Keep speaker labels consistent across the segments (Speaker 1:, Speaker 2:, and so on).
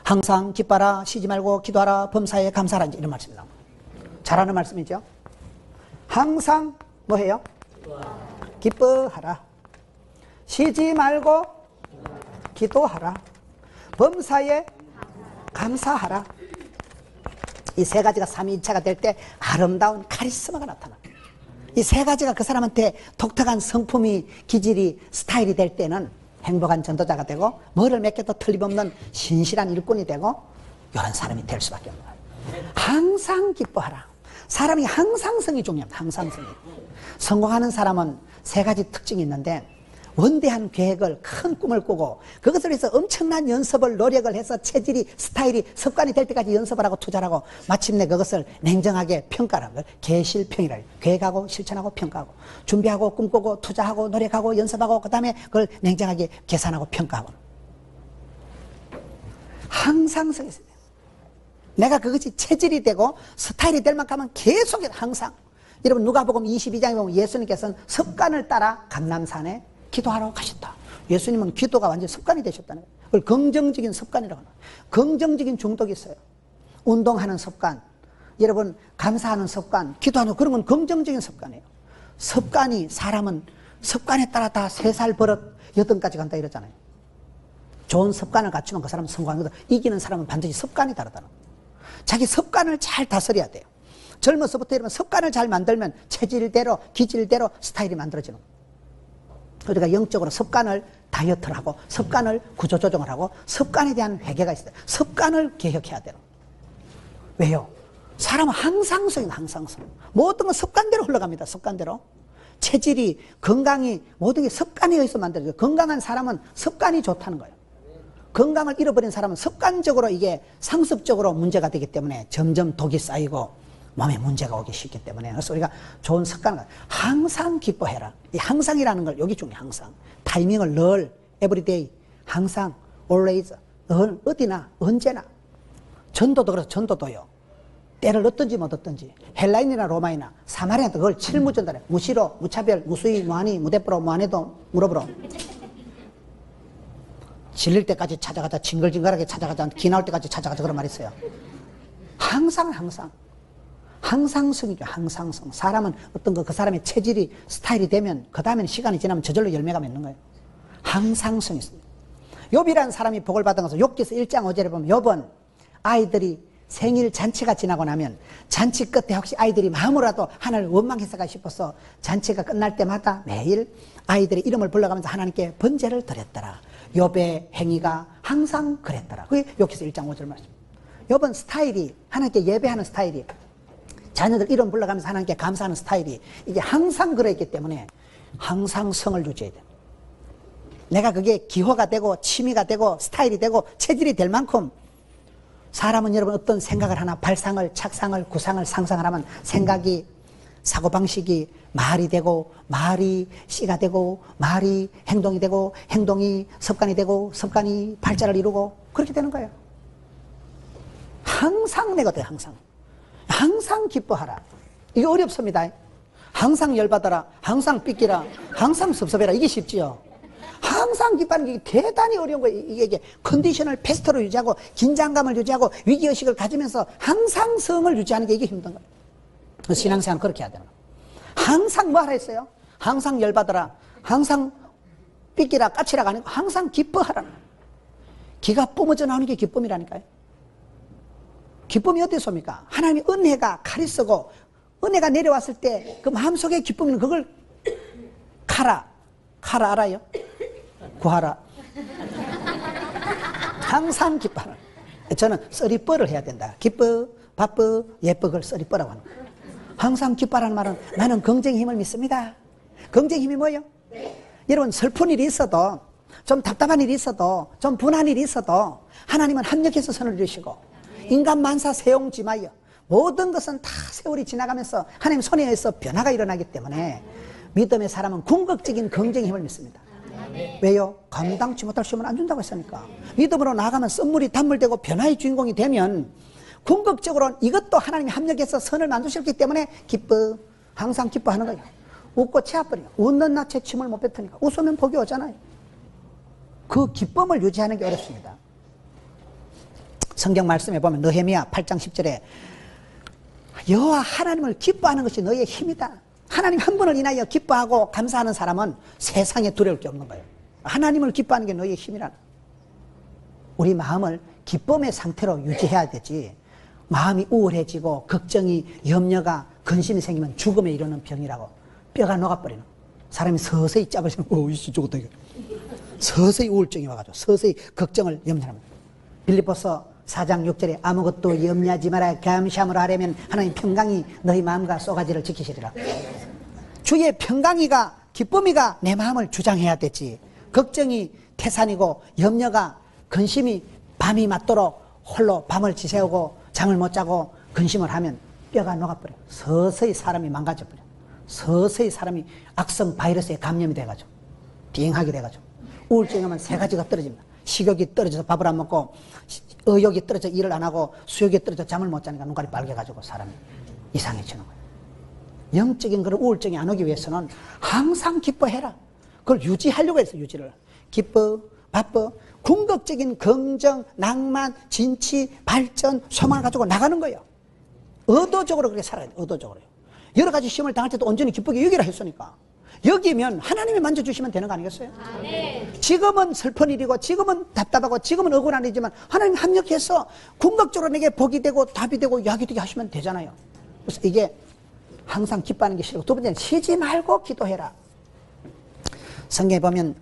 Speaker 1: 항상 기뻐하라, 쉬지 말고 기도하라, 범사에 감사하라, 이런 말씀입니다. 잘하는 말씀이죠. 항상 뭐해요? 기뻐하라, 쉬지 말고 기도하라, 범사에 감사하라. 이 세 가지가 삼위일체가 될 때 아름다운 카리스마가 나타나. 이 세 가지가 그 사람한테 독특한 성품이, 기질이, 스타일이 될 때는 행복한 전도자가 되고, 뭐를 몇 개도 틀림없는 신실한 일꾼이 되고, 이런 사람이 될 수밖에 없는 거예요. 항상 기뻐하라. 사람이 항상성이 중요합니다. 항상성이. 성공하는 사람은 세 가지 특징이 있는데, 원대한 계획을, 큰 꿈을 꾸고 그것을 위해서 엄청난 연습을, 노력을 해서 체질이, 스타일이, 습관이 될 때까지 연습을 하고 투자를 하고 마침내 그것을 냉정하게 평가하는 걸 계실평이라 해요. 계획하고 실천하고 평가하고 준비하고 꿈꾸고 투자하고 노력하고 연습하고 그 다음에 그걸 냉정하게 계산하고 평가하고. 항상성이 있어요. 내가 그것이 체질이 되고 스타일이 될 만큼 하면 계속 항상. 여러분 누가복음 22장에 보면 예수님께서는 습관을 따라 감람산에 기도하러 가셨다. 예수님은 기도가 완전 습관이 되셨다는 거예요. 그걸 긍정적인 습관이라고 하는 거예요. 긍정적인 중독이 있어요. 운동하는 습관, 여러분 감사하는 습관, 기도하는 그런 건 긍정적인 습관이에요. 습관이, 사람은 습관에 따라 다 3살 버릇 8까지 간다 이러잖아요. 좋은 습관을 갖추면 그 사람은 성공하는 거다. 이기는 사람은 반드시 습관이 다르다는 거예요. 자기 습관을 잘 다스려야 돼요. 젊어서부터 이러면 습관을 잘 만들면 체질대로, 기질대로 스타일이 만들어지는 거예요. 우리가 영적으로 습관을 다이어트를 하고 습관을 구조조정을 하고 습관에 대한 회개가 있어요. 습관을 개혁해야 돼요. 왜요? 사람은 항상성이에요. 항상성. 모든 건 습관대로 흘러갑니다. 습관대로. 체질이, 건강이 모든 게 습관에 의해서 만들어져요. 건강한 사람은 습관이 좋다는 거예요. 건강을 잃어버린 사람은 습관적으로 이게 상습적으로 문제가 되기 때문에 점점 독이 쌓이고 몸에 문제가 오기 쉽기 때문에. 그래서 우리가 좋은 습관을 항상 기뻐해라. 이 항상이라는 걸 여기 중요해. 항상 타이밍을 늘 everyday, 항상, always, 늘 어디나 언제나. 전도도 그래서 전도도요, 때를 얻든지 못 얻든지. 헬라인이나 로마이나 사마리아도 그걸 칠무전달해. 무시로, 무차별, 무수히, 무한히, 무대프로, 무한해도, 무릎으로. 질릴 때까지 찾아가자, 징글징글하게 찾아가자, 기 나올 때까지 찾아가자, 그런 말이 있어요. 항상. 항상성이죠. 항상성. 사람은 어떤 그 사람의 체질이, 스타일이 되면 그 다음에는 시간이 지나면 저절로 열매가 맺는 거예요. 항상성이 있습니다. 욥이라는 사람이 복을 받은 것은 욥기서 1장 5절에 보면 욥은 아이들이 생일 잔치가 지나고 나면 잔치 끝에 혹시 아이들이 마음으로라도 하나님을 원망했을까 싶어서 잔치가 끝날 때마다 매일 아이들의 이름을 불러가면서 하나님께 번제를 드렸더라. 욥의 행위가 항상 그랬더라. 그게 욥기서 1장 5절 말씀. 욥은 스타일이, 하나님께 예배하는 스타일이, 자녀들 이름 불러가면서 하나님께 감사하는 스타일이 이게 항상 그랬기 때문에 항상 성을 유지해야 돼요. 내가 그게 기호가 되고 취미가 되고 스타일이 되고 체질이 될 만큼 사람은 여러분 어떤 생각을 하나 발상을, 착상을, 구상을, 상상을 하면 생각이, 사고방식이 말이 되고 말이 씨가 되고 말이 행동이 되고 행동이 습관이 되고 습관이 발자를 이루고 그렇게 되는 거예요. 항상 내거든. 항상 기뻐하라. 이게 어렵습니다. 항상 열받아라, 항상 삐끼라, 항상 섭섭해라. 이게 쉽지요. 항상 기뻐하는 게 대단히 어려운 거예요. 이게 컨디션을 베스트로 유지하고 긴장감을 유지하고 위기의식을 가지면서 항상 성을 유지하는 게 이게 힘든 거예요. 신앙생활은 그렇게 해야 되는 거예요. 항상 뭐 하라 했어요? 항상 열받아라, 항상 삐끼라, 까치라가 아니고 항상 기뻐하라. 기가 뿜어져 나오는 게 기쁨이라니까요. 기쁨이 어디서입니까? 하나님의 은혜가 칼이 쓰고 은혜가 내려왔을 때 그 마음속의 기쁨은 그걸 카라 알아요? 구하라. 항상 기뻐하라. 저는 쓰리뻐를 해야 된다. 기뻐, 바빠, 예뻐, 그걸 쓰리뻐라고 하는 거예요. 항상 기뻐하라는 말은 나는 긍정의 힘을 믿습니다. 긍정의 힘이 뭐예요? 여러분 슬픈 일이 있어도, 좀 답답한 일이 있어도, 좀 분한 일이 있어도 하나님은 합력해서 선을 이루시고 인간 만사 세용지 마여. 모든 것은 다 세월이 지나가면서 하나님 손에 의해서 변화가 일어나기 때문에 믿음의 사람은 궁극적인 긍정의 힘을 믿습니다. 왜요? 감당치 못할 시험은 안 준다고 했으니까. 믿음으로 나아가면 썸물이 단물되고 변화의 주인공이 되면 궁극적으로 이것도 하나님이 합력해서 선을 만드셨기 때문에 기뻐, 항상 기뻐하는 거예요. 웃고 채아버리고 웃는 낯에 침을 못 뱉으니까 웃으면 복이 오잖아요. 그 기쁨을 유지하는 게 어렵습니다. 성경 말씀에 보면 느헤미야 8장 10절에 여호와 하나님을 기뻐하는 것이 너희의 힘이다. 하나님 한 분을 인하여 기뻐하고 감사하는 사람은 세상에 두려울 게 없는 거예요. 하나님을 기뻐하는 게 너희의 힘이라는. 우리 마음을 기쁨의 상태로 유지해야 되지, 마음이 우울해지고 걱정이, 염려가, 근심이 생기면 죽음에 이르는 병이라고. 뼈가 녹아버리는. 사람이 서서히 짜버리면 이씨 죽었다 이거. 서서히 우울증이 와가지고 서서히 걱정을 염려합니다. 빌립보서 4장 6절에 아무것도 염려하지 마라. 감사함으로 하려면 하나님 평강이 너희 마음과 쏘가지를 지키시리라. 주의 평강이가, 기쁨이가 내 마음을 주장해야 되지, 걱정이 태산이고 염려가, 근심이 밤이 맞도록 홀로 밤을 지새우고 잠을 못 자고 근심을 하면 뼈가 녹아버려. 서서히 사람이 망가져버려. 서서히 사람이 악성 바이러스에 감염이 돼가지고 비행하게 돼가지고 우울증이 오면 세 가지가 떨어집니다. 식욕이 떨어져서 밥을 안 먹고, 의욕이 떨어져 일을 안 하고, 수욕이 떨어져 잠을 못 자니까 눈깔이 빨개가지고 사람이 이상해지는 거예요. 영적인 그런 우울증이 안 오기 위해서는 항상 기뻐해라. 그걸 유지하려고 해서 유지를. 기뻐, 바빠, 궁극적인 긍정, 낭만, 진치, 발전, 소망을 가지고 나가는 거예요. 의도적으로 그렇게 살아야 돼요. 의도적으로요. 여러 가지 시험을 당할 때도 온전히 기쁘게 여기라 했으니까. 여기면 하나님이 만져주시면 되는 거 아니겠어요? 네. 지금은 슬픈 일이고, 지금은 답답하고, 지금은 억울한 일이지만 하나님 합력해서 궁극적으로 내게 복이 되고 답이 되고 약이 되게 하시면 되잖아요. 그래서 이게 항상 기뻐하는 게 싫고, 두 번째는 쉬지 말고 기도해라. 성경에 보면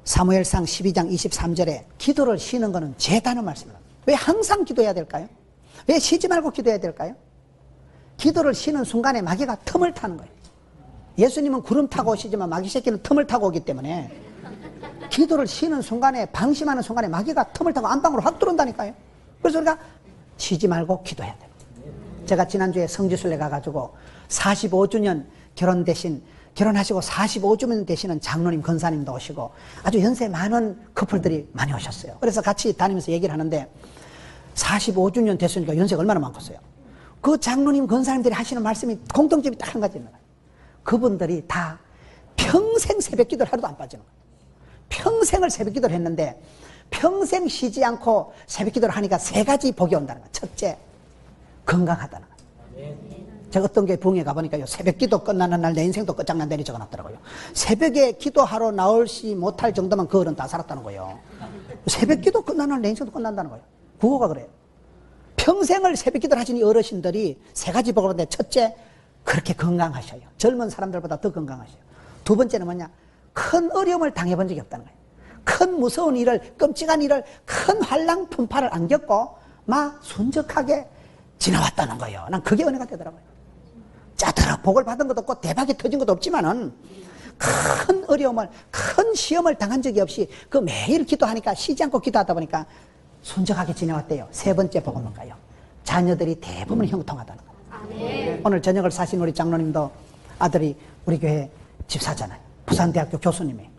Speaker 1: 사무엘상 12장 23절에 기도를 쉬는 것은 죄다는 말씀입니다. 왜 항상 기도해야 될까요? 왜 쉬지 말고 기도해야 될까요? 기도를 쉬는 순간에 마귀가 틈을 타는 거예요. 예수님은 구름 타고 오시지만 마귀 새끼는 틈을 타고 오기 때문에 기도를 쉬는 순간에, 방심하는 순간에 마귀가 틈을 타고 안방으로 확 들어온다니까요. 그래서 우리가 쉬지 말고 기도해야 돼요. 제가 지난주에 성지순례 가가지고 45주년 결혼하시고 45주년 되시는 장로님, 권사님도 오시고 아주 연세 많은 커플들이 많이 오셨어요. 그래서 같이 다니면서 얘기를 하는데 45주년 됐으니까 연세가 얼마나 많겠어요. 그 장로님, 권사님들이 하시는 말씀이 공통점이 딱 한 가지 있는 거예요. 그분들이 다 평생 새벽 기도를 하루도 안 빠지는 거예요. 평생을 새벽 기도를 했는데 평생 쉬지 않고 새벽 기도를 하니까 세 가지 복이 온다는 거예요. 첫째, 건강하다는 거예요. 제가 어떤 게 부흥회 가보니까요, 새벽 기도 끝나는 날 내 인생도 끝장난다니 적어놨더라고요. 새벽에 기도하러 나올지 못할 정도만 그 어른 다 살았다는 거예요. 새벽 기도 끝나는 날 내 인생도 끝난다는 거예요. 국어가 그래요. 평생을 새벽 기도를 하시는 어르신들이 세 가지 복을 받는데, 첫째, 그렇게 건강하셔요. 젊은 사람들보다 더 건강하셔요. 두 번째는 뭐냐? 큰 어려움을 당해본 적이 없다는 거예요. 큰 무서운 일을, 끔찍한 일을, 큰 환랑 풍파를 안 겪고 막 순적하게 지나왔다는 거예요. 난 그게 은혜가 되더라고요. 짜들어 복을 받은 것도 없고 대박이 터진 것도 없지만은 큰 어려움을, 큰 시험을 당한 적이 없이 그 매일 기도하니까, 쉬지 않고 기도하다 보니까 순적하게 지내왔대요. 세 번째 복은 뭔가요? 자녀들이 대부분 형통하다는 거예요. 네. 오늘 저녁을 사신 우리 장로님도 아들이 우리 교회 집사잖아요. 부산대학교 교수님이에요.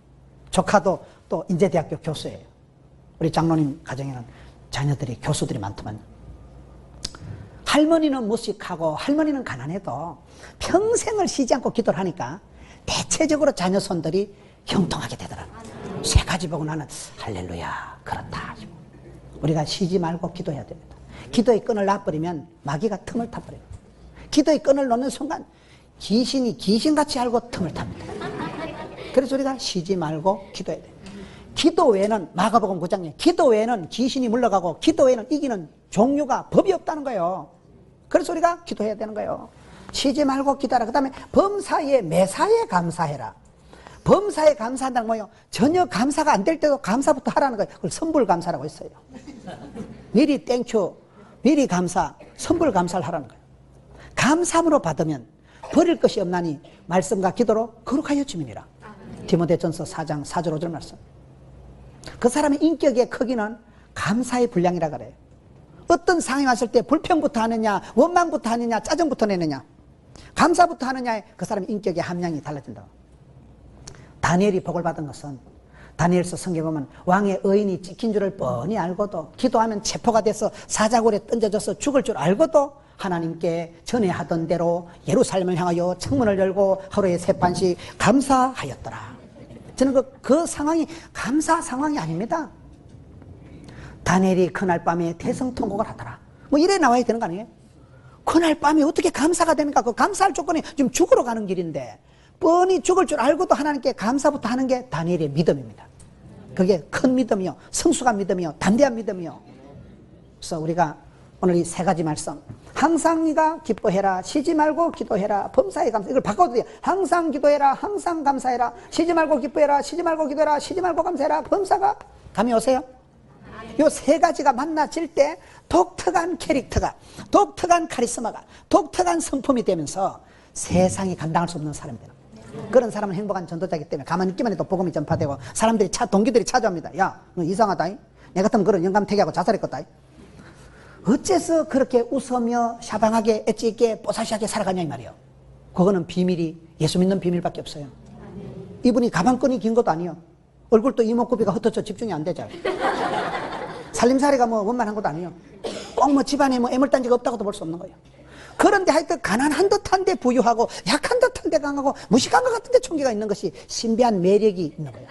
Speaker 1: 조카도 또 인제대학교 교수예요. 우리 장로님 가정에는 자녀들이, 교수들이 많더만. 할머니는 무식하고 할머니는 가난해도 평생을 쉬지 않고 기도를 하니까 대체적으로 자녀 손들이 형통하게 되더라고요. 세 가지 보고 나는 할렐루야, 그렇다. 우리가 쉬지 말고 기도해야 됩니다. 기도의 끈을 놔버리면 마귀가 틈을 타버려요. 기도의 끈을 놓는 순간 귀신이 귀신같이 알고 틈을 탑니다. 그래서 우리가 쉬지 말고 기도해야 돼요. 기도 외에는, 마가복음 9장에 기도 외에는 귀신이 물러가고 기도 외에는 이기는 종류가, 법이 없다는 거예요. 그래서 우리가 기도해야 되는 거예요. 쉬지 말고 기도하라. 그 다음에 범사에 매사에 감사해라. 범사에 감사한다는 뭐예요? 전혀 감사가 안 될 때도 감사부터 하라는 거예요. 그걸 선불감사라고 했어요. 미리 땡큐, 미리 감사, 선불감사를 하라는 거예요. 감사함으로 받으면 버릴 것이 없나니 말씀과 기도로 거룩하여 주민이라. 디모데전서 4장 4절 5절 말씀. 그 사람의 인격의 크기는 감사의 분량이라 그래요. 어떤 상황이 왔을 때 불평부터 하느냐, 원망부터 하느냐, 짜증부터 내느냐, 감사부터 하느냐에 그 사람의 인격의 함량이 달라진다. 다니엘이 복을 받은 것은, 다니엘서 성경에 보면 왕의 의인이 찍힌 줄을 뻔히 알고도, 기도하면 체포가 돼서 사자굴에 던져져서 죽을 줄 알고도 하나님께 전에하던 대로 예루살렘을 향하여 창문을 열고 하루에 3판씩 감사하였더라. 저는 그 상황이 감사 상황이 아닙니다. 다니엘이 그날 밤에 대성통곡을 하더라. 뭐 이래 나와야 되는 거 아니에요? 그날 밤에 어떻게 감사가 됩니까? 그 감사할 조건이 지금 죽으러 가는 길인데 뻔히 죽을 줄 알고도 하나님께 감사부터 하는 게 다니엘의 믿음입니다. 그게 큰 믿음이요, 성숙한 믿음이요, 담대한 믿음이요. 그래서 우리가 오늘 이 세 가지 말씀, 항상 네가 기뻐해라, 쉬지 말고 기도해라, 범사에 감사, 이걸 바꿔도 돼요. 항상 기도해라, 항상 감사해라, 쉬지 말고 기뻐해라, 쉬지 말고 기도해라, 쉬지 말고 감사해라, 범사가 감이 오세요? 요 세 가지가 만나질 때 독특한 캐릭터가, 독특한 카리스마가, 독특한 성품이 되면서 세상이 감당할 수 없는 사람이 되는 거예요. 그런 사람은 행복한 전도자이기 때문에 가만히 있기만 해도 복음이 전파되고 사람들이 동기들이 찾아옵니다. 야, 너 이상하다. 내 같으면 그런 영감태기하고 자살했겠다. 어째서 그렇게 웃으며 샤방하게 엣지 있게 뽀사시하게 살아가냐 이 말이에요. 그거는 비밀이 예수 믿는 비밀밖에 없어요. 이분이 가방끈이 긴 것도 아니에요. 얼굴도 이목구비가 흩어져 집중이 안 되잖아요. 살림살이가 뭐 원만한 것도 아니에요. 꼭 뭐 집안에 뭐 애물단지가 없다고도 볼 수 없는 거예요. 그런데 하여튼 가난한 듯한데 부유하고 약한 듯한데 강하고 무식한 것 같은데 총기가 있는 것이 신비한 매력이 있는 거예요.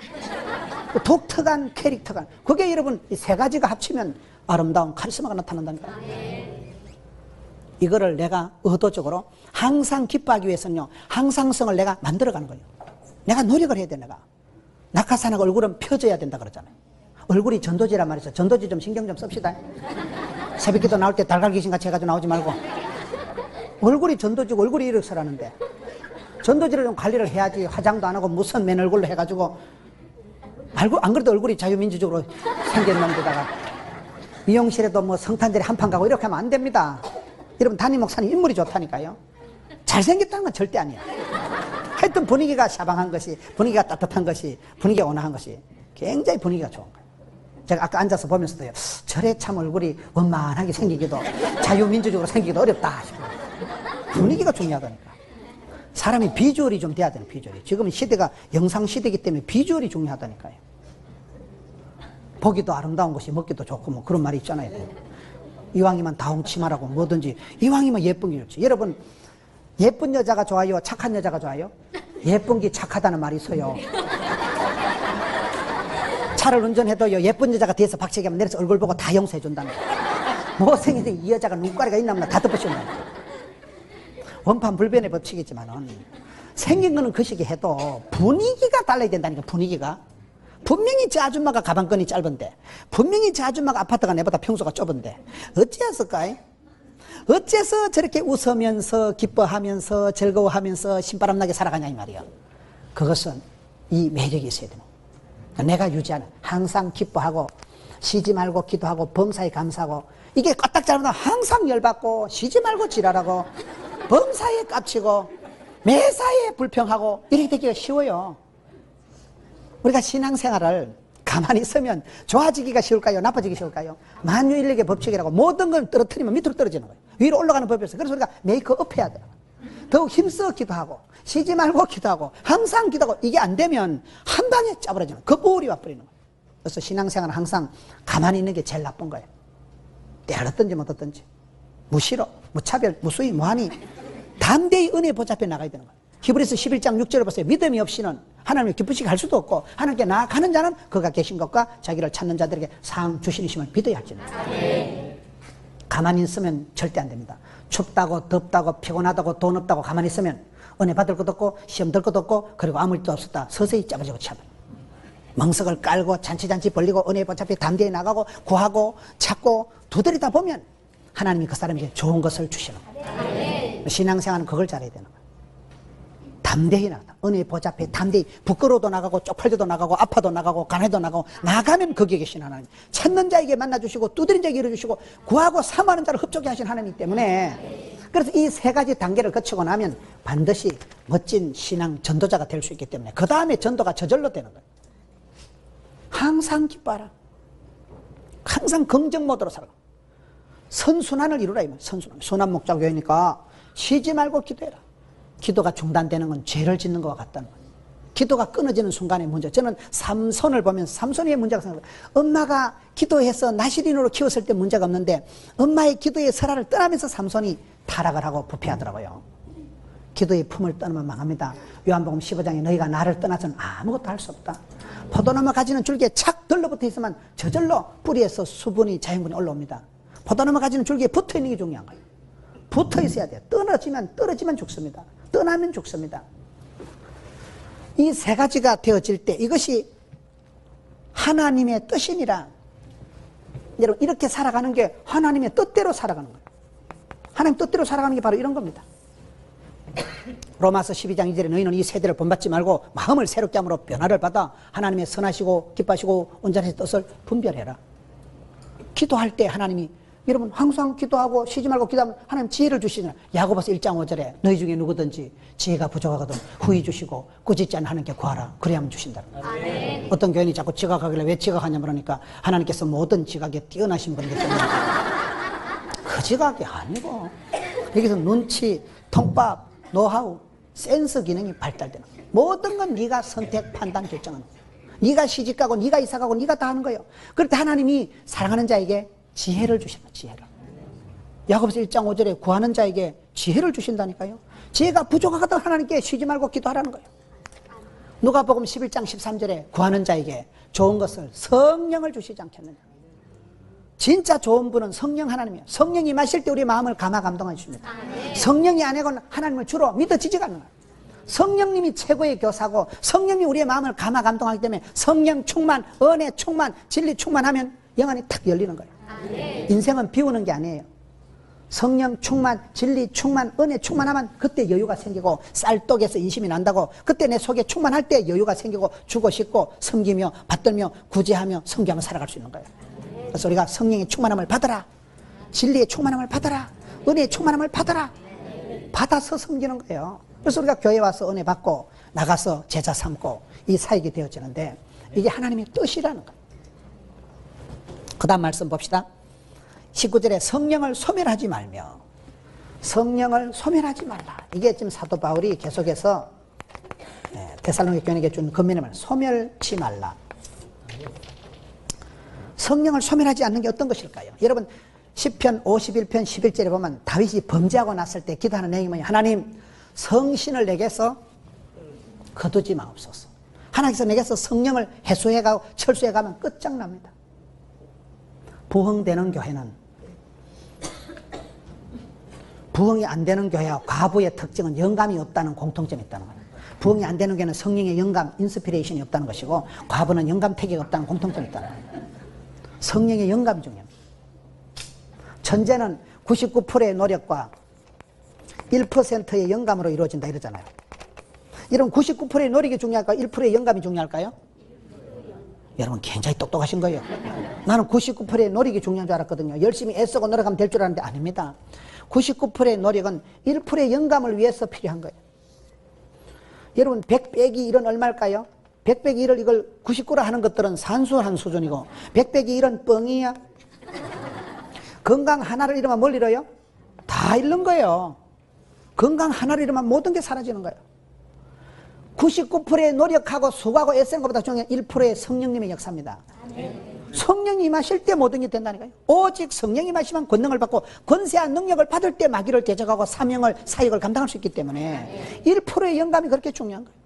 Speaker 1: 그 독특한 캐릭터가, 그게 여러분 이 세 가지가 합치면 아름다운 카리스마가 나타난다니까. 이거를 내가 의도적으로 항상 기뻐하기 위해서는요, 항상성을 내가 만들어가는 거예요. 내가 노력을 해야 돼. 내가 낙하산하고 얼굴은 펴져야 된다 그러잖아요. 얼굴이 전도지란 말이죠. 전도지 좀 신경 좀 씁시다. 새벽기도 나올 때 달걀 귀신같이 해가지고 나오지 말고. 얼굴이 전도지고 얼굴이 이렇게 서라는데 전도지를 좀 관리를 해야지. 화장도 안 하고 무슨 맨 얼굴로 해가지고, 안 그래도 얼굴이 자유민주적으로 생긴 놈들다가 미용실에도 뭐 성탄절에 한판 가고 이렇게 하면 안 됩니다. 여러분, 담임 목사님 인물이 좋다니까요. 잘생겼다는 건 절대 아니야. 하여튼 분위기가 샤방한 것이, 분위기가 따뜻한 것이, 분위기가 온화한 것이 굉장히 분위기가 좋은 거예요. 제가 아까 앉아서 보면서도요, 저래 참 얼굴이 원만하게 생기기도 자유민주적으로 생기기도 어렵다 싶어요. 분위기가 중요하다니까. 사람이 비주얼이 좀 돼야 되는, 비주얼이. 지금은 시대가 영상 시대이기 때문에 비주얼이 중요하다니까요. 보기도 아름다운 것이 먹기도 좋고 뭐 그런 말이 있잖아요. 이왕이면 다홍치마라고 뭐든지, 이왕이면 예쁜 게 좋지. 여러분, 예쁜 여자가 좋아요, 착한 여자가 좋아요? 예쁜 게 착하다는 말이 있어요. 차를 운전해도요, 예쁜 여자가 뒤에서 박치기 하면 내려서 얼굴 보고 다 용서해 준다는 거예요. 못생긴 이 여자가 눈가리가 있나 없나 다 덮어씌운다는 거예요. 원판불변의 법칙이지만은 생긴 거는 그 시기 해도 분위기가 달라야 된다니까. 분위기가. 분명히 저 아줌마가 가방끈이 짧은데, 분명히 저 아줌마가 아파트가 내보다 평수가 좁은데 어찌했을까요? 어째서 저렇게 웃으면서 기뻐하면서 즐거워하면서 신바람나게 살아가냐 이 말이야. 그것은 이 매력이 있어야 되는 거야. 내가 유지하는, 항상 기뻐하고 쉬지 말고 기도하고 범사에 감사하고, 이게 까딱 잘못하면 항상 열받고 쉬지 말고 지랄하고 범사에 깝치고 매사에 불평하고 이렇게 되기가 쉬워요. 우리가 신앙생활을 가만히 있으면 좋아지기가 쉬울까요? 나빠지기 쉬울까요? 만유인력의 법칙이라고, 모든 걸 떨어뜨리면 밑으로 떨어지는 거예요. 위로 올라가는 법이었어요. 그래서 우리가 메이크업 해야 돼요. 더욱 힘써 기도하고 쉬지 말고 기도하고 항상 기도하고, 이게 안 되면 한 방에 짜버려지는, 급부울이 와버리는 거예요. 그래서 신앙생활은 항상 가만히 있는 게 제일 나쁜 거예요. 때를 얻든지 못 얻든지 무시로, 무차별, 무수히, 무한히 담대히 은혜 보좌 앞에 나가야 되는 거예요. 히브리서 11장 6절을 보세요. 믿음이 없이는 하나님을 기쁘시게 할 수도 없고, 하나님께 나아가는 자는 그가 계신 것과 자기를 찾는 자들에게 상 주시니심을 믿어야 할지는. 가만히 있으면 절대 안 됩니다. 춥다고 덥다고 피곤하다고 돈 없다고 가만히 있으면 은혜 받을 것도 없고 시험 들 것도 없고, 그리고 아무 일도 없었다 서서히 짜버리고 차버려. 멍석을 깔고 잔치잔치 벌리고 은혜 보좌 앞에 담대히 나가고 구하고 찾고 두드리다 보면 하나님이 그 사람에게 좋은 것을 주시는 거예요. 신앙생활은 그걸 잘해야 되는 거예요. 담대히 나가다. 은혜 보좌 앞에 담대히, 부끄러워도 나가고 쪽팔려도 나가고 아파도 나가고 가난해도 나가고, 나가면 거기에 계신 하나님, 찾는 자에게 만나주시고 두드린 자에게 이루어주시고 구하고 사모하는 자를 흡족해 하신 하나님이기 때문에, 그래서 이 세 가지 단계를 거치고 나면 반드시 멋진 신앙 전도자가 될 수 있기 때문에 그 다음에 전도가 저절로 되는 거예요. 항상 기뻐하라. 항상 긍정 모드로 살아. 선순환을 이루라. 선순환. 순환 목적 교회니까 쉬지 말고 기도해라. 기도가 중단되는 건 죄를 짓는 것과 같다는 거예요. 기도가 끊어지는 순간의 문제. 저는 삼손을 보면서 삼손의 문제가 생각해요. 엄마가 기도해서 나시린으로 키웠을 때 문제가 없는데 엄마의 기도의 설화를 떠나면서 삼손이 타락을 하고 부패하더라고요. 기도의 품을 떠나면 망합니다. 요한복음 15장에 너희가 나를 떠나서는 아무것도 할 수 없다. 포도나무 가지는 줄기에 착 들러붙어 있으면 저절로 뿌리에서 수분이 자연분이 올라옵니다. 포도나무 가지는 줄기에 붙어 있는 게 중요한 거예요. 붙어 있어야 돼요. 떨어지면 죽습니다. 떠나면 죽습니다. 이 세 가지가 되어질 때 이것이 하나님의 뜻이니라. 여러분, 이렇게 살아가는 게 하나님의 뜻대로 살아가는 거예요. 하나님 뜻대로 살아가는 게 바로 이런 겁니다. 로마서 12장 2절에 너희는 이 세대를 본받지 말고 마음을 새롭게 함으로 변화를 받아 하나님의 선하시고 기뻐하시고 온전하신 뜻을 분별해라. 기도할 때 하나님이, 여러분 항상 기도하고 쉬지 말고 기도하면 하나님 지혜를 주시잖아요. 야고보서 1장 5절에 너희 중에 누구든지 지혜가 부족하거든 후히 주시고 꾸짖지 않는 하나님께 구하라. 그래야만 주신다. 어떤 교인이 자꾸 지각하길래 왜 지각하냐 그러니까 하나님께서 모든 지각에 뛰어나신 분이기 때문에 그 지각이 아니고 여기서 눈치, 통밥, 노하우, 센스 기능이 발달되는 거예요. 모든 건 네가 선택, 판단, 결정하는 거예요. 네가 시집가고 네가 이사가고 네가 다 하는 거예요. 그럴 때 하나님이 사랑하는 자에게 지혜를 주신다. 지혜를. 야고보서 1장 5절에 구하는 자에게 지혜를 주신다니까요. 지혜가 부족하다 하나님께 쉬지 말고 기도하라는 거예요. 누가복음 11장 13절에 구하는 자에게 좋은 것을 성령을 주시지 않겠느냐. 진짜 좋은 분은 성령 하나님이에요. 성령이 마실 때 우리 마음을 감화 감동해 주십니다. 성령이 아니고는 하나님을 주로 믿어지지가 않는 거예요. 성령님이 최고의 교사고 성령이 우리의 마음을 감화 감동하기 때문에 성령 충만, 은혜 충만, 진리 충만하면 영안이 탁 열리는 거예요. 인생은 비우는 게 아니에요. 성령 충만, 진리 충만, 은혜 충만하면 그때 여유가 생기고 쌀떡에서 인심이 난다고 그때 내 속에 충만할 때 여유가 생기고 주고 싶고 섬기며 받들며 구제하며 섬기하며 살아갈 수 있는 거예요. 그래서 우리가 성령의 충만함을 받아라. 진리의 충만함을 받아라. 은혜의 충만함을 받아라. 받아서 섬기는 거예요. 그래서 우리가 교회 와서 은혜 받고 나가서 제자 삼고 이 사역이 되어지는데 이게 하나님의 뜻이라는 거예요. 그 다음 말씀 봅시다. 19절에 성령을 소멸하지 말며 성령을 소멸하지 말라. 이게 지금 사도 바울이 계속해서 데살로니가 교인에게 준 권면의 말, 소멸치 말라. 성령을 소멸하지 않는 게 어떤 것일까요? 여러분 시편 51편 11절에 보면 다윗이 범죄하고 났을 때 기도하는 내용이 뭐냐. 하나님 성신을 내게서 거두지 마옵소서. 하나님께서 내게서 성령을 해소해가고 철수해가면 끝장납니다. 부흥되는 교회는, 부흥이 안 되는 교회와 과부의 특징은 영감이 없다는 공통점이 있다는 거예요. 부흥이 안 되는 교회는 성령의 영감, 인스피레이션이 없다는 것이고 과부는 영감 태기가 없다는 공통점이 있다는 거예요. 성령의 영감이 중요합니다. 천재는 99%의 노력과 1%의 영감으로 이루어진다 이러잖아요. 여러분 99%의 노력이 중요할까요? 1%의 영감이 중요할까요? 여러분 굉장히 똑똑하신 거예요. 나는 99%의 노력이 중요한 줄 알았거든요. 열심히 애쓰고 노력하면 될 줄 알았는데 아닙니다. 99%의 노력은 1%의 영감을 위해서 필요한 거예요. 여러분 100 빼기 1은 얼마일까요? 100 빼기 1을 이걸 99로 하는 것들은 산수한 수준이고 100 빼기 1은 뻥이야. 건강 하나를 잃으면 뭘 잃어요? 다 잃는 거예요. 건강 하나를 잃으면 모든 게 사라지는 거예요. 99%의 노력하고 수고하고 애쓰는 것보다 중요한 1%의 성령님의 역사입니다. 성령이 임하실 때 모든 게 된다니까요. 오직 성령이 임하시면 권능을 받고 권세한 능력을 받을 때 마귀를 대적하고 사명을 사역을 감당할 수 있기 때문에 1%의 영감이 그렇게 중요한 거예요.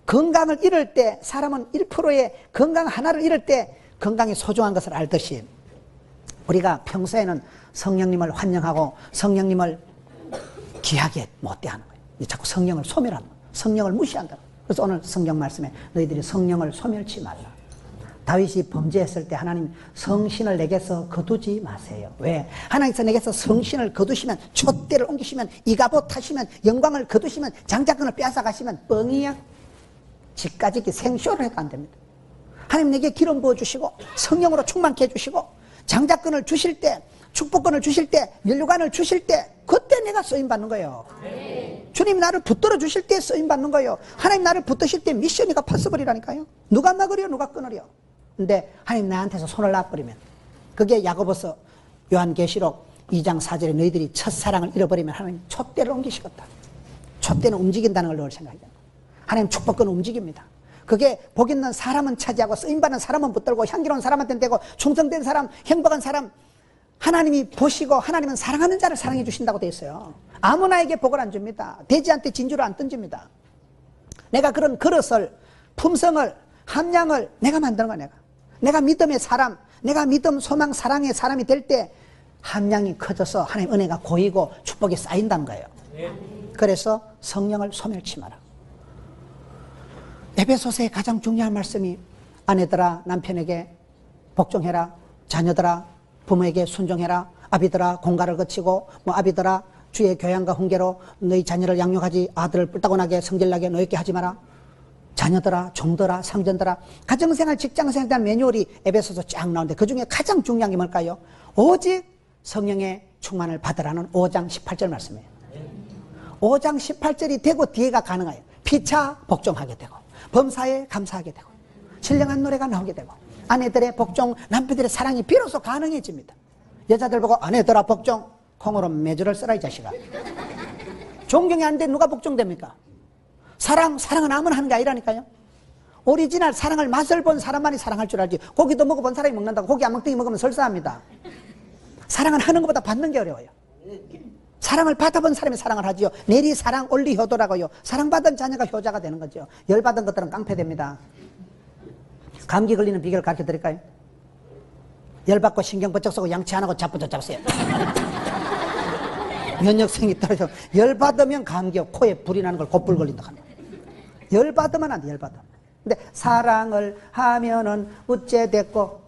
Speaker 1: 건강을 잃을 때 사람은 1%의 건강 하나를 잃을 때 건강이 소중한 것을 알듯이 우리가 평소에는 성령님을 환영하고 성령님을 귀하게 못돼 하는 거예요. 자꾸 성령을 소멸하는 거예요. 성령을 무시한다. 그래서 오늘 성경 말씀에 너희들이 성령을 소멸치 말라. 다윗이 범죄했을 때 하나님 성신을 내게서 거두지 마세요. 왜? 하나님께서 내게서 성신을 거두시면 촛대를 옮기시면 이가봇 타시면 영광을 거두시면 장자권을 빼앗아 가시면 뻥이야. 집까지 생쇼를 해도 안 됩니다. 하나님 내게 기름 부어주시고 성령으로 충만케 해주시고 장자권을 주실 때 축복권을 주실 때 면류관을 주실 때 그때 내가 쓰임받는 거예요. 주님 나를 붙들어 주실 때 쓰임받는 거예요. 하나님 나를 붙드실 때 미션이가 파서버리라니까요. 누가 막으려 누가 끊으려. 근데 하나님 나한테서 손을 놔버리면 그게 야고보서 요한계시록 2장 4절에 너희들이 첫사랑을 잃어버리면 하나님 촛대를 옮기시겠다. 촛대는 움직인다는 걸 생각해요. 하나님 축복권은 움직입니다. 그게 복 있는 사람은 차지하고 쓰임받는 사람은 붙들고 향기로운 사람한테는 되고 충성된 사람, 행복한 사람, 하나님이 보시고 하나님은 사랑하는 자를 사랑해 주신다고 되어 있어요. 아무나에게 복을 안 줍니다. 돼지한테 진주를 안 던집니다. 내가 그런 그릇을, 품성을, 함량을 내가 만드는 거야. 내가 믿음의 사람, 내가 믿음, 소망, 사랑의 사람이 될 때 함량이 커져서 하나님 은혜가 고이고 축복이 쌓인다는 거예요. 그래서 성령을 소멸치 마라. 에베소서의 가장 중요한 말씀이 아내들아 남편에게 복종해라, 자녀들아 부모에게 순종해라, 아비들아 공가를 거치고 아비들아 주의 교양과 훈계로 너희 자녀를 양육하지, 아들을 뿔따구나게 성질나게 노엽게 하지 마라. 자녀들아, 종들아, 상전들아. 가정생활, 직장생활에 대한 매뉴얼이 에베소서 쫙 나오는데 그 중에 가장 중요한 게 뭘까요? 오직 성령의 충만을 받으라는 5장 18절 말씀이에요. 5장 18절이 되고 뒤에가 가능해요. 피차 복종하게 되고 범사에 감사하게 되고 신령한 노래가 나오게 되고 아내들의 복종, 남편들의 사랑이 비로소 가능해집니다. 여자들 보고 아내들아 복종, 콩으로 매주를 써라 이 자식아. 존경이 안 돼 누가 복종됩니까? 사랑은 아무나 하는 게 아니라니까요. 오리지널 사랑을 맛을 본 사람만이 사랑할 줄 알지. 고기도 먹어본 사람이 먹는다고 고기 한 뭉텅이 먹으면 설사합니다. 사랑은 하는 것보다 받는 게 어려워요. 사랑을 받아본 사람이 사랑을 하지요. 내리 사랑 올리 효도라고요. 사랑받은 자녀가 효자가 되는 거죠. 열받은 것들은 깡패됩니다. 감기 걸리는 비결을 가르쳐 드릴까요? 열받고 신경 번쩍 쓰고 양치 안 하고 자쁘자 잡으세요. 면역성이 떨어져. 열받으면 감기, 코에 불이 나는 걸 곧불 걸린다 합니다. 열받으면 안 돼, 열받으면. 근데 사랑을 하면은 어째 됐고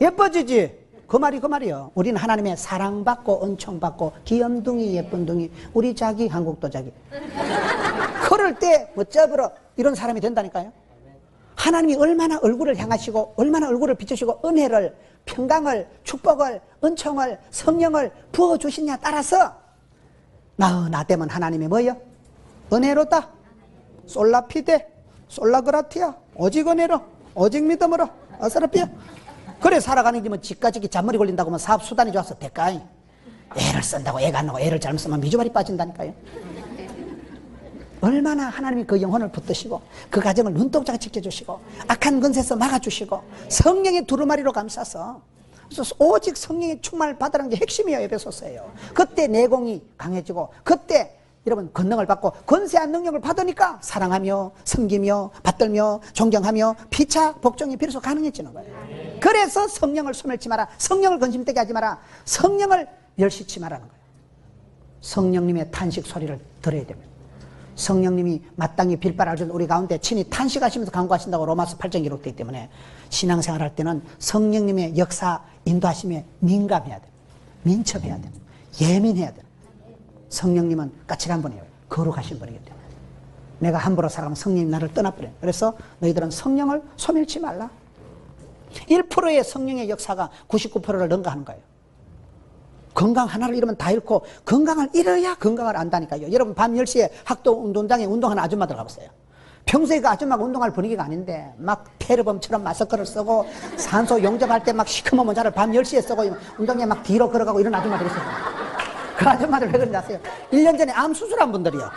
Speaker 1: 예뻐지지? 그 말이요. 우리는 하나님의 사랑받고 은총받고 귀염둥이 예쁜둥이 우리 자기 한국도 자기. 그럴 때 어쩌버려 이런 사람이 된다니까요. 하나님이 얼마나 얼굴을 향하시고 얼마나 얼굴을 비추시고 은혜를, 평강을, 축복을, 은총을, 성령을 부어주시냐에 따라서 나 되면 하나님이 뭐예요? 은혜로다, 솔라피데, 솔라그라티아, 오직 은혜로, 오직 믿음으로, 어서럽비야. 그래 살아가는 게 뭐 집가지기 잔머리 걸린다고 하면 사업 수단이 좋아서 대가이. 애를 쓴다고 애가 안 나고 애를 잘못 쓰면 미주발이 빠진다니까요. 얼마나 하나님이 그 영혼을 붙드시고 그 가정을 눈동자가 지켜주시고 악한 근세에서 막아주시고 성령의 두루마리로 감싸서 그래서 오직 성령의 충만을 받으라는 게 핵심이에요. 에베소서예요. 그때 내공이 강해지고 그때 여러분 권능을 받고 권세한 능력을 받으니까 사랑하며 섬기며 받들며 존경하며 피차 복종이 비로소 가능해지는 거예요. 그래서 성령을 소멸치 마라. 성령을 근심되게 하지 마라. 성령을 멸시치 마라는 거예요. 성령님의 탄식 소리를 들어야 됩니다. 성령님이 마땅히 빌바라를 우리 가운데 친히 탄식하시면서 강구하신다고 로마서 8장 기록되기 때문에 신앙생활 할 때는 성령님의 역사 인도하심에 민감해야 돼요. 민첩해야 돼요. 예민해야 돼요. 성령님은 까칠한 분이에요. 거룩하신 분이기 때문에 내가 함부로 살아가면 성령님 나를 떠나버려요. 그래서 너희들은 성령을 소멸치 말라. 1%의 성령의 역사가 99%를 능가하는 거예요. 건강 하나를 잃으면 다 잃고 건강을 잃어야 건강을 안다니까요. 여러분 밤 10시에 학도 운동장에 운동하는 아줌마들 가보세요. 평소에 그 아줌마가 운동할 분위기가 아닌데 막 페르범처럼 마스크를 쓰고 산소 용접할 때 막 시커먼 모자를 밤 10시에 쓰고 운동장에 막 뒤로 걸어가고 이런 아줌마들이 있어요. 그 아줌마들 왜 그런지 아세요? 1년 전에 암 수술한 분들이요.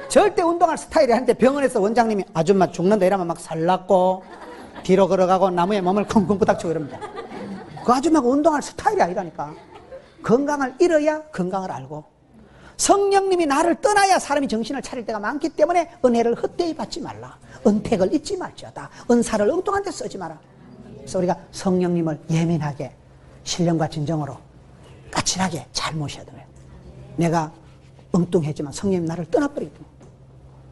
Speaker 1: 절대 운동할 스타일이 아닌데 병원에서 원장님이 아줌마 죽는다 이러면 막 살랐고 뒤로 걸어가고 나무에 몸을 쿵쿵 부닥치고 이럽니다. 그 아줌마가 운동할 스타일이 아니라니까. 건강을 잃어야 건강을 알고 성령님이 나를 떠나야 사람이 정신을 차릴 때가 많기 때문에 은혜를 헛되이 받지 말라. 은택을 잊지 말지어다. 은사를 엉뚱한 데 쓰지 마라. 그래서 우리가 성령님을 예민하게 신령과 진정으로 까칠하게 잘 모셔야 돼요. 내가 엉뚱해지만 성령님 나를 떠나버리기 때문에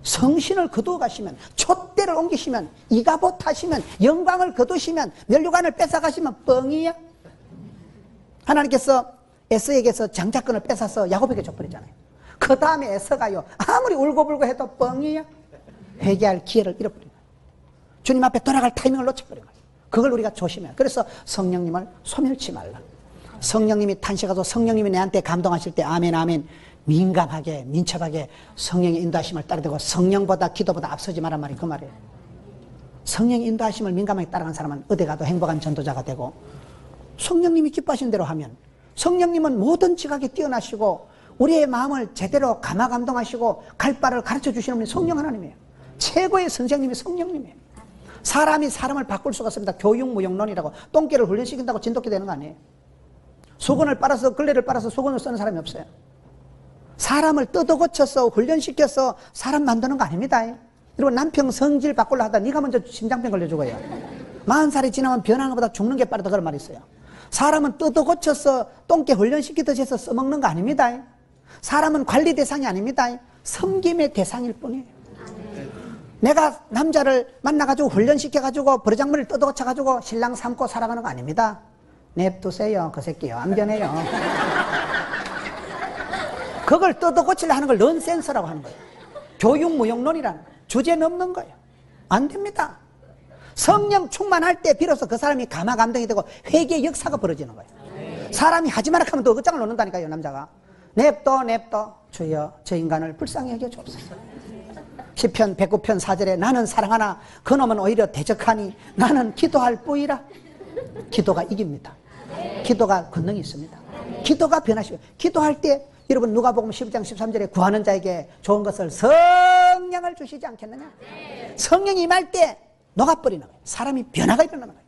Speaker 1: 성신을 거두어 가시면 촛대를 옮기시면 이가봇 하시면 영광을 거두시면 면류관을 뺏어가시면 뻥이야. 하나님께서 에서에게서 장자권을 뺏어서 야곱에게 줘버리잖아요. 그 다음에 에서가요 아무리 울고불고 해도 뻥이야. 회개할 기회를 잃어버린 거예요. 주님 앞에 돌아갈 타이밍을 놓쳐버린 거예요. 그걸 우리가 조심해요. 그래서 성령님을 소멸치 말라. 성령님이 탄식하고 성령님이 내한테 감동하실 때 아멘 아멘 민감하게 민첩하게 성령의 인도하심을 따르되고 성령보다 기도보다 앞서지 말란 말이 그 말이에요. 성령의 인도하심을 민감하게 따라간 사람은 어디 가도 행복한 전도자가 되고 성령님이 기뻐하신 대로 하면 성령님은 모든 지각에 뛰어나시고 우리의 마음을 제대로 감화 감동하시고 갈 바를 가르쳐 주시는 분이 성령 하나님이에요. 최고의 선생님이 성령님이에요. 사람이 사람을 바꿀 수가 없습니다. 교육무용론이라고 똥개를 훈련시킨다고 진돗개 되는 거 아니에요. 수건을 빨아서 걸레를 빨아서 수건을 쓰는 사람이 없어요. 사람을 뜯어 고쳐서 훈련시켜서 사람 만드는 거 아닙니다. 그리고 남편 성질 바꾸려 하다 네가 먼저 심장병 걸려 죽어요. 40살이 지나면 변하는 것보다 죽는 게 빠르다 그런 말이 있어요. 사람은 뜯어 고쳐서 똥개 훈련시키듯이 해서 써먹는 거 아닙니다. 사람은 관리 대상이 아닙니다. 섬김의 대상일 뿐이에요. 내가 남자를 만나가지고 훈련시켜가지고 버르장머리를 뜯어 고쳐가지고 신랑 삼고 살아가는 거 아닙니다. 냅두세요. 그 새끼요. 안 변해요. 그걸 뜯어 고치려 하는 걸 넌센스라고 하는 거예요. 교육무용론이라는 거예요. 주제 넘는 거예요. 안 됩니다. 성령 충만할 때 비로소 그 사람이 감화감동이 되고 회개의 역사가 벌어지는 거예요. 사람이 하지 마라 하면 또 어장을 놓는다니까요. 남자가 냅둬 주여 저 인간을 불쌍히 여겨 주옵소서. 시편 109편 4절에 나는 사랑하나 그놈은 오히려 대적하니 나는 기도할 뿐이라. 기도가 이깁니다. 기도가 권능이 있습니다. 기도가 변하시고 기도할 때 여러분 누가복음 11장 13절에 구하는 자에게 좋은 것을 성령을 주시지 않겠느냐. 성령이 임할 때 녹아버리는 거예요. 사람이 변화가 일어나는 거예요.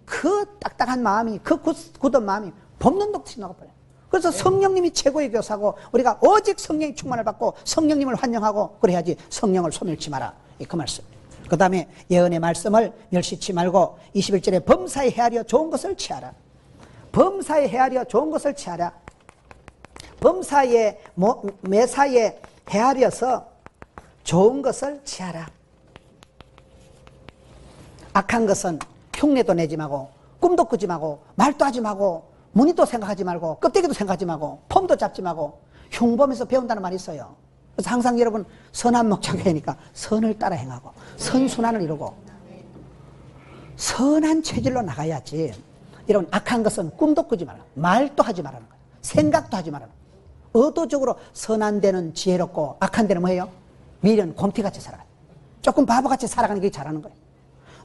Speaker 1: 그 딱딱한 마음이 그 굳은 마음이 볶는 듯이 녹아버려요. 그래서 성령님이 최고의 교사고 우리가 오직 성령의 충만을 받고 성령님을 환영하고 그래야지 성령을 소멸치 마라. 그 말씀. 그 다음에 예언의 말씀을 멸시치 말고 21절에 범사에 헤아려 좋은 것을 취하라. 범사에 헤아려 좋은 것을 취하라. 범사에 매사에 헤아려서 좋은 것을 취하라. 악한 것은 흉내도 내지 말고 꿈도 꾸지 말고 말도 하지 말고 문의도 생각하지 말고 껍데기도 생각하지 말고 폼도 잡지 말고 흉보면서 배운다는 말이 있어요. 그래서 항상 여러분 선한 목적이니까 선을 따라 행하고 선순환을 이루고 선한 체질로 나가야지. 여러분 악한 것은 꿈도 꾸지 말라. 말도 하지 말라는 거예요. 생각도 하지 말라는 거예요. 의도적으로 선한 데는 지혜롭고 악한 데는 뭐예요? 미련 곰티같이 살아가요. 조금 바보같이 살아가는 게 잘하는 거예요.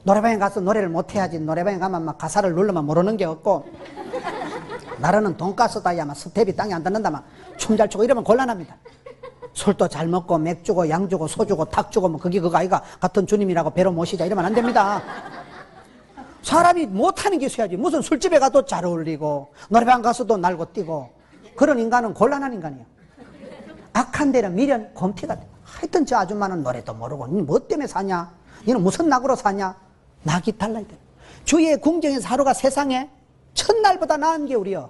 Speaker 1: 노래방에 가서 노래를 못해야지. 노래방에 가면 막 가사를 눌러만 모르는 게 없고 나라는 돈가스 다야 막 스텝이 땅에 안 닿는다 막 춤 잘 추고 이러면 곤란합니다. 술도 잘 먹고 맥주고 양주고 소주고 탁 주고 뭐 그게 그거 아이가 같은 주님이라고 배로 모시자 이러면 안 됩니다. 사람이 못하는 게 있어야지. 무슨 술집에 가도 잘 어울리고 노래방 가서도 날고 뛰고 그런 인간은 곤란한 인간이에요. 악한 데는 미련 곰티가 돼. 하여튼 저 아줌마는 노래도 모르고 니 뭐 때문에 사냐? 니는 무슨 낙으로 사냐? 낙이 달라야 돼. 주의 궁정에서 하루가 세상에 첫날보다 나은 게 우리요.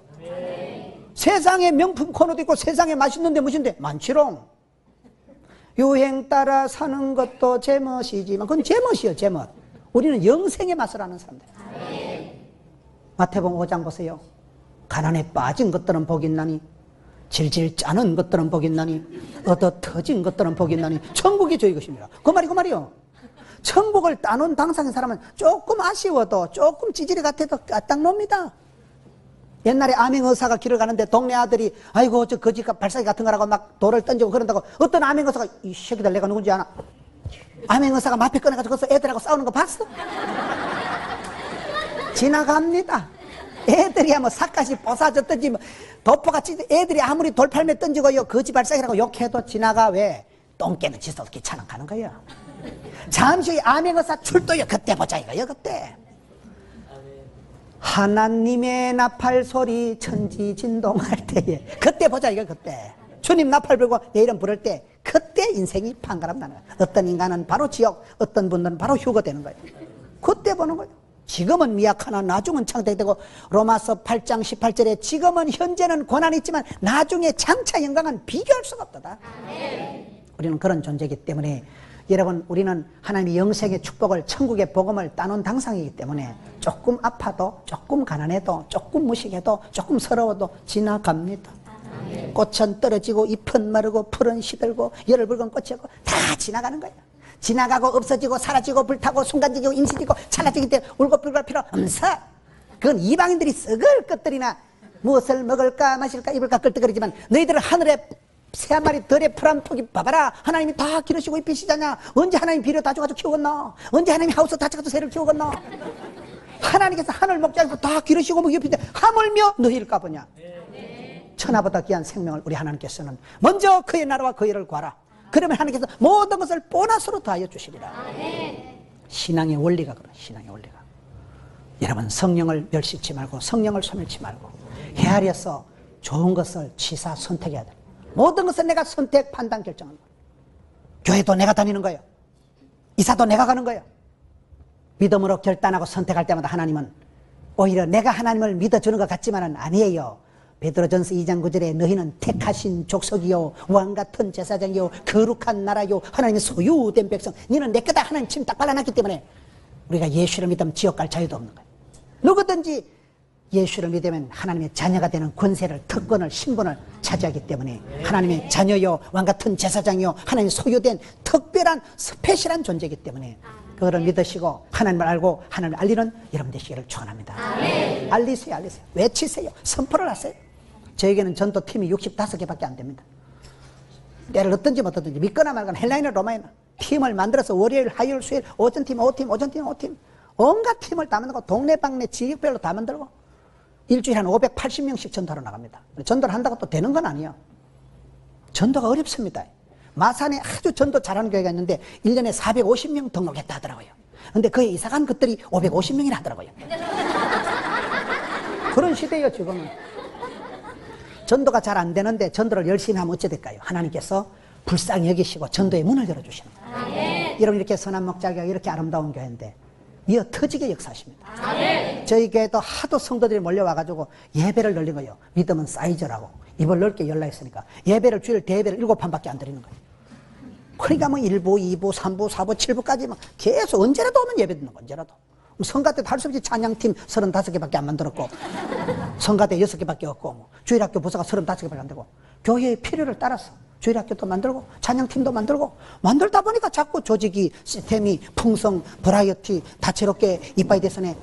Speaker 1: 세상에 명품 코너도 있고 세상에 맛있는데 무엇인데 많지롱. 유행 따라 사는 것도 제멋이지만 그건 제멋이요. 제멋. 우리는 영생의 맛을 아는 사람들. 마태복음 5장 보세요. 가난에 빠진 것들은 복이 있나니 질질 짜는 것들은 복이 있나니 얻어 터진 것들은 복이 있나니 천국이 저희 것입니다. 그 말이요. 천국을 따놓은 당상의 사람은 조금 아쉬워도 조금 찌질이 같아도 딱 놉니다. 옛날에 암행의사가 길을 가는데 동네 아들이 아이고 저 거지 발사기 같은 거라고 막 돌을 던지고 그런다고 어떤 암행의사가 이 새끼들 내가 누군지 아나? 암행의사가 마패 꺼내가지고 거기서 애들하고 싸우는 거 봤어? 지나갑니다. 애들이야 뭐 삿갓이 뽀사졌든지 뭐 도포같이 애들이 아무리 돌팔매 던지고요 거지 발사기라고 욕해도 지나가. 왜? 똥개는 지서 귀찮아 가는 거예요. 잠시 후에 암행의사 출도요. 그때 보자 이거요. 그때 하나님의 나팔 소리 천지진동할 때에 그때 보자 이거. 그때 주님 나팔 불고 내 이름 부를 때 그때 인생이 판가름 나는 거예요. 어떤 인간은 바로 지옥, 어떤 분들은 바로 휴거 되는 거예요. 그때 보는 거예요. 지금은 미약하나 나중은 창대되고 로마서 8장 18절에 지금은 현재는 고난이 있지만 나중에 장차 영광은 비교할 수가 없다. 우리는 그런 존재이기 때문에 여러분 우리는 하나님의 영생의 축복을 천국의 복음을 따놓은 당상이기 때문에 조금 아파도 조금 가난해도 조금 무식해도 조금 서러워도 지나갑니다. 꽃은 떨어지고 잎은 마르고 풀은 시들고 열을 붉은 꽃이고 다 지나가는 거예요. 지나가고 없어지고 사라지고 불타고 순간적이고 임시되고 찰나적일 때 울고 불갈 필요 없어. 그건 이방인들이 썩을 것들이나 무엇을 먹을까 마실까 입을까 끌떡거리지만 너희들은 하늘에 새 한 마리 덜의 푸른 토기 봐봐라. 하나님이 다 기르시고 입히시잖아. 언제 하나님 비료 다 줘가지고 키우겠노? 언제 하나님이 하우스 다 쳐가지고 새를 키우겠노? 하나님께서 하늘 먹자에서 다 기르시고 먹이는데 하물며 너희일까 보냐. 천하보다 귀한 생명을 우리 하나님께서는 먼저 그의 나라와 그의 일을 구하라. 그러면 하나님께서 모든 것을 보너스로 더하여 주시리라. 신앙의 원리가 그래. 신앙의 원리가 여러분 성령을 멸시치 말고 성령을 소멸치 말고 헤아려서 좋은 것을 취사 선택해야 돼. 모든 것은 내가 선택, 판단, 결정하는 거예요. 교회도 내가 다니는 거예요. 이사도 내가 가는 거예요. 믿음으로 결단하고 선택할 때마다 하나님은 오히려 내가 하나님을 믿어주는 것 같지만은 아니에요. 베드로전서 2장 9절에 너희는 택하신 족속이요 왕같은 제사장이요 거룩한 나라요 하나님의 소유된 백성, 너희는 내 거다. 하나님 침 딱 발라놨기 때문에 우리가 예수를 믿으면 지옥 갈 자유도 없는 거예요. 누구든지 예수를 믿으면 하나님의 자녀가 되는 권세를, 특권을, 신분을 차지하기 때문에 하나님의 자녀요 왕같은 제사장이요 하나님의 소유된 특별한 스페셜한 존재이기 때문에 그거를 믿으시고 하나님을 알고 하나님을 알리는 여러분 되시기를 축원합니다. 알리세요. 외치세요. 선포를 하세요. 저에게는 전도팀이 65개밖에 안 됩니다. 때를 얻든지 못 얻든지 믿거나 말거나 헬라인어 로마인어 팀을 만들어서 월요일, 화요일, 수요일 오전팀, 오전팀 온갖 팀을 다 만들고 동네방네 지역별로 다 만들고 일주일에 한 580명씩 전도하러 나갑니다. 전도를 한다고 또 되는 건 아니에요. 전도가 어렵습니다. 마산에 아주 전도 잘하는 교회가 있는데 1년에 450명 등록했다 하더라고요. 근데 그에 이사간 것들이 550명이나 하더라고요. 그런 시대예요 지금은. 전도가 잘 안 되는데 전도를 열심히 하면 어찌 될까요? 하나님께서 불쌍히 여기시고 전도의 문을 열어주시는 거예요. 여러분 이렇게 선한 목자가 이렇게 아름다운 교회인데 미어 터지게 역사하십니다. 저희 교회도 하도 성도들이 몰려와가지고 예배를 열린 거예요. 믿음은 사이즈라고 입을 넓게 열라 했으니까 예배를 주일 대예배를 7판밖에 안 드리는 거예요. 그러니까 뭐 1부, 2부, 3부, 4부, 7부까지 막 계속 언제라도 오면 예배 듣는 거 언제라도. 성가 때도 할 수 없이 찬양팀 35개밖에 안 만들었고 성가대 6개밖에 없고 뭐 주일학교 부서가 35개밖에 안 되고 교회의 필요를 따라서 주일학교도 만들고 찬양팀도 만들고 만들다 보니까 자꾸 조직이 시스템이 풍성 버라이어티 다채롭게 이빠이 대선에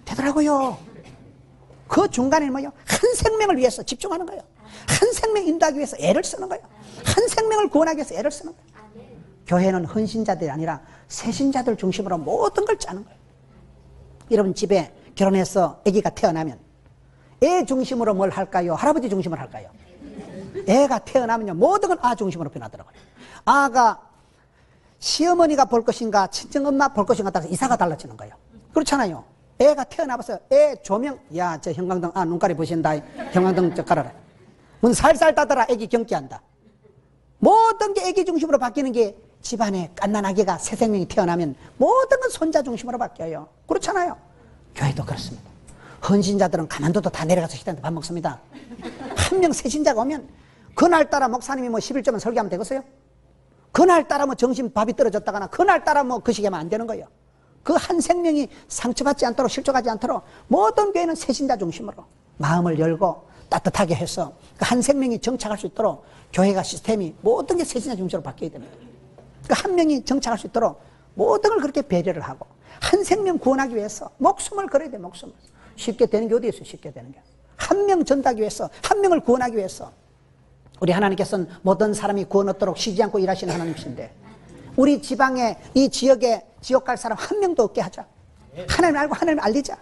Speaker 1: 되더라고요. 그 중간에 뭐요? 한 생명을 위해서 집중하는 거예요. 한 생명 인도하기 위해서 애를 쓰는 거예요. 한 생명을 구원하기 위해서 애를 쓰는 거예요. 교회는 헌신자들이 아니라 세신자들 중심으로 모든 걸 짜는 거예요. 여러분 집에 결혼해서 아기가 태어나면 애 중심으로 뭘 할까요? 할아버지 중심으로 할까요? 애가 태어나면요 모든 건 아 중심으로 변하더라고요. 아가 시어머니가 볼 것인가 친정엄마 볼 것인가 따라서 이사가 달라지는 거예요. 그렇잖아요. 애가 태어나봐서 애 조명 야 저 형광등 아 눈깔이 부신다 형광등 저 깔아라. 문 살살 따더라 애기 경기한다. 모든 게 애기 중심으로 바뀌는 게 집안에 갓난아기가 새 생명이 태어나면 모든 건 손자 중심으로 바뀌어요. 그렇잖아요. 교회도 그렇습니다. 헌신자들은 가만둬도 다 내려가서 식당에 밥 먹습니다. 한 명 새신자가 오면 그날따라 목사님이 뭐 11조만 설교하면 되겠어요? 그날따라 뭐 정신 밥이 떨어졌다거나 그날따라 뭐 그 시기하면 안 되는 거예요. 그 한 생명이 상처받지 않도록 실족하지 않도록 모든 교회는 새신자 중심으로 마음을 열고 따뜻하게 해서 그 한 생명이 정착할 수 있도록 교회가 시스템이 모든 게 새신자 중심으로 바뀌어야 됩니다. 그 한 명이 정착할 수 있도록 모든 걸 그렇게 배려를 하고 한 생명 구원하기 위해서 목숨을 걸어야 돼. 목숨을. 쉽게 되는 게 어디 있어요? 쉽게 되는 게. 한 명 전도하기 위해서 한 명을 구원하기 위해서 우리 하나님께서는 모든 사람이 구원 얻도록 쉬지 않고 일하시는 하나님이신데 우리 지방에 이 지역에 지옥 갈 사람 한 명도 없게 하자. 하나님을 알고 하나님을 알리자.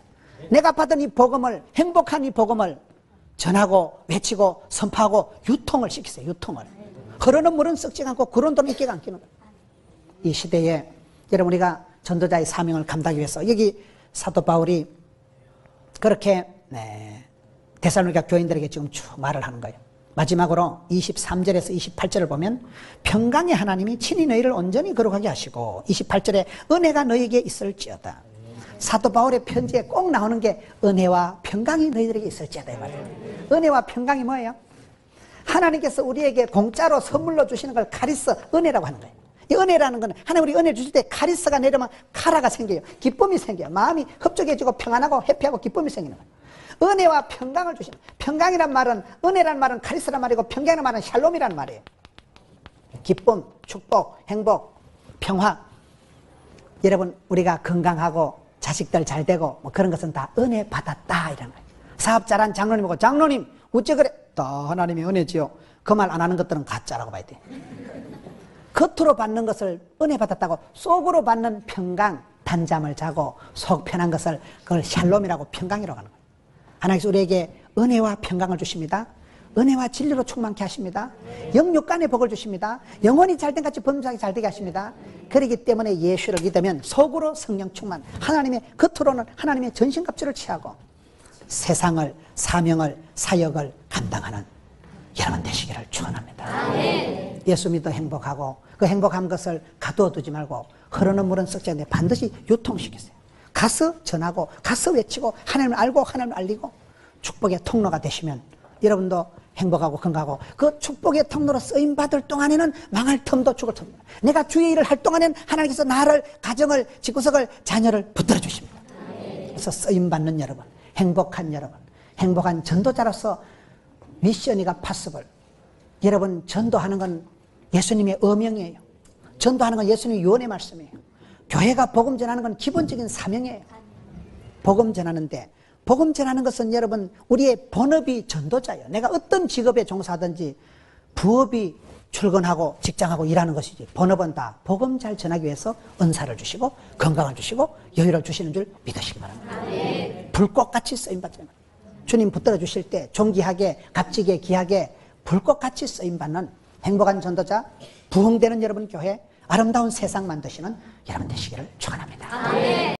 Speaker 1: 내가 받은 이 복음을 행복한 이 복음을 전하고 외치고 선포하고 유통을 시키세요. 유통을. 흐르는 물은 썩지 않고 구른 돈은 인기가 안 끼는 거예요. 이 시대에 여러분 우리가 전도자의 사명을 감당하기 위해서 여기 사도 바울이 그렇게 데살로니가 교인들에게 지금 쭉 말을 하는 거예요. 마지막으로 23절에서 28절을 보면 평강의 하나님이 친히 너희를 온전히 거룩하게 하시고 28절에 은혜가 너희에게 있을지어다. 사도 바울의 편지에 꼭 나오는 게 은혜와 평강이 너희들에게 있을지어다 이 말이에요. 은혜와 평강이 뭐예요? 하나님께서 우리에게 공짜로 선물로 주시는 걸 카리스 은혜라고 하는 거예요. 이 은혜라는 건 하나님 우리 은혜 주실 때 카리스가 내려면 카라가 생겨요. 기쁨이 생겨요. 마음이 흡족해지고 평안하고 해피하고 기쁨이 생기는 거예요. 은혜와 평강을 주시는 거예요. 평강이란 말은 은혜란 말은 카리스란 말이고 평강이란 말은 샬롬이란 말이에요. 기쁨, 축복, 행복, 평화. 여러분 우리가 건강하고 자식들 잘 되고 뭐 그런 것은 다 은혜 받았다 이런 거예요. 사업 잘한 장로님 보고 장로님 어째 그래? 다 하나님의 은혜지요. 그 말 안 하는 것들은 가짜라고 봐야 돼. 겉으로 받는 것을 은혜 받았다고 속으로 받는 평강, 단잠을 자고 속 편한 것을 그걸 샬롬이라고 평강이라고 하는 거예요. 하나님께서 우리에게 은혜와 평강을 주십니다. 은혜와 진리로 충만케 하십니다. 영육간에 복을 주십니다. 영혼이 잘된 같이 범사에 잘되게 하십니다. 그렇기 때문에 예수를 믿으면 속으로 성령 충만, 하나님의 겉으로는 하나님의 전신갑주를 취하고 세상을, 사명을, 사역을 감당하는 여러분 되시기를 축원합니다. 예수 믿어 행복하고 그 행복한 것을 가두어 두지 말고 흐르는 물은 썩지 않는데 반드시 유통시키세요. 가서 전하고 가서 외치고 하나님을 알고 하나님을 알리고 축복의 통로가 되시면 여러분도 행복하고 건강하고 그 축복의 통로로 쓰임받을 동안에는 망할 틈도 죽을 틈도 내가 주의 일을 할 동안에는 하나님께서 나를 가정을 집구석을 자녀를 붙들어 주십니다. 그래서 쓰임받는 여러분, 행복한 여러분, 행복한 전도자로서 미션이가 파서블. 여러분 전도하는 건 예수님의 어명이에요. 전도하는 건 예수님의 유언의 말씀이에요. 교회가 복음 전하는 건 기본적인 사명이에요. 복음 전하는데 복음 전하는 것은 여러분 우리의 본업이 전도자예요. 내가 어떤 직업에 종사하든지 부업이 출근하고 직장하고 일하는 것이지 본업은 다 복음 잘 전하기 위해서 은사를 주시고 건강을 주시고 여유를 주시는 줄 믿으시기 바랍니다. 불꽃같이 쓰임받는 주님 붙들어 주실 때 존귀하게 값지게 귀하게 불꽃같이 쓰임받는 행복한 전도자 부흥되는 여러분 교회 아름다운 세상 만드시는 여러분 되시기를 축원합니다.